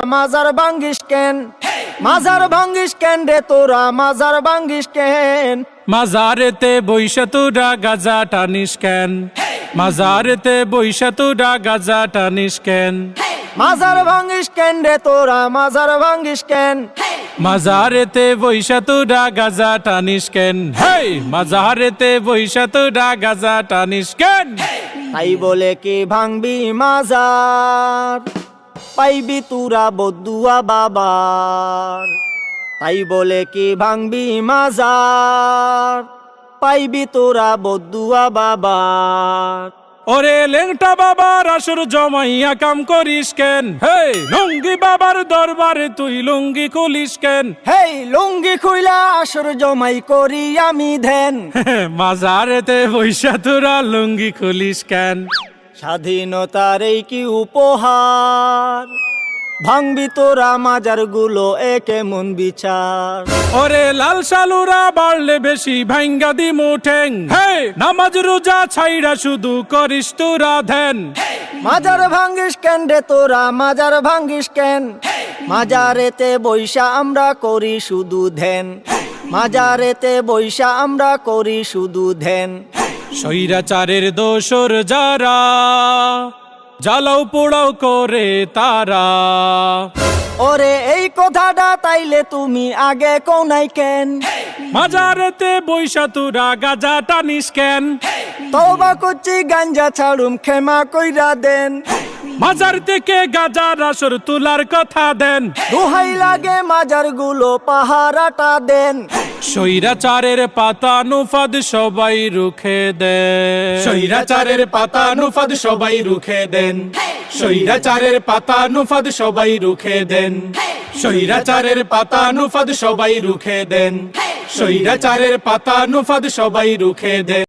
মাজার ভাঙ্গিস কেন, মাজার ভাঙ্গিস কেন রে তোরা, মাজার ভাঙ্গিস কেন? মাজারেতে বইসা তোরা গাজা টানিস কেন? মাজারেতে বইসা তোরা গাজা টানিস কেন? মাজার ভাঙ্গিস কেন রে তোরা, মাজার ভাঙ্গিস কেন? মাজারেতে বইসা তোরা গাজা টানিস কেন? হেই, মাজারেতে বইসা তোরা গাজা টানিস কেন? তাই বলে কি ভাঙবি মাজার, পাইবি তুরা বদুয়া বাবার। তাই বলে কি ভাঙবি মাজার, পাইবি তোরা বদুয়া বাবার। ওরে লেংটা বাবার আসর জমাইয়া কাম করিস কেন? হেই, লুঙ্গি বাবার দরবারে তুই লুঙ্গি খুলিস কেন? হেই, লুঙ্গি খুইলা আসর জমাই করি আমি ধ্যান। মাজারেতে বইসা তোরা লুঙ্গি খুলিস কেন? স্বাধীনতার এই কি উপহার, ভাঙবি তোরা মাজার গুলো একে মন বিচার। ওরে লাল সালুরা বাড়লে বেশি ভাঙ্গা দি মুঠেং। হে, নামাজ রোজা ছাইরা শুধু করিস তোরা ধ্যান। মাজার ভাঙ্গিস কেন রে তোরা, মাজার ভাঙ্গিস কেন? মাজারেতে বৈশা আমরা করি শুধু ধ্যান, মাজারেতে বৈশা আমরা করি শুধু ধ্যান। স্বৈরাচারের দোসর যারা জ্বালাও পোড়াও করে তারা। ওরে এই কথাটা তাইলে তুমি আগে কোনাই কেন? মাজারেতে বইসা তোরা গাজা টানিস কেন? তওবা করছি গাঞ্জা ছাড়ুম, ক্ষমা কইরা দেন। মাজার থেকে গাজার আসর তোলার কথা দেন। দোহাই লাগে মাজার গুলো পাহারাটা দেন। স্বৈরাচারের পাতা নুফাদ সবাই রুখে দেন। স্বৈরাচারের পাতা নুফাদ সবাই রুখে দেন। স্বৈরাচারের পাতা নুফাদ সবাই রুখে দেন। স্বৈরাচারের পাতা নুফাদ সবাই রুখে দেন। স্বৈরাচারের পাতা নুফাদ সবাই রুখে দেন।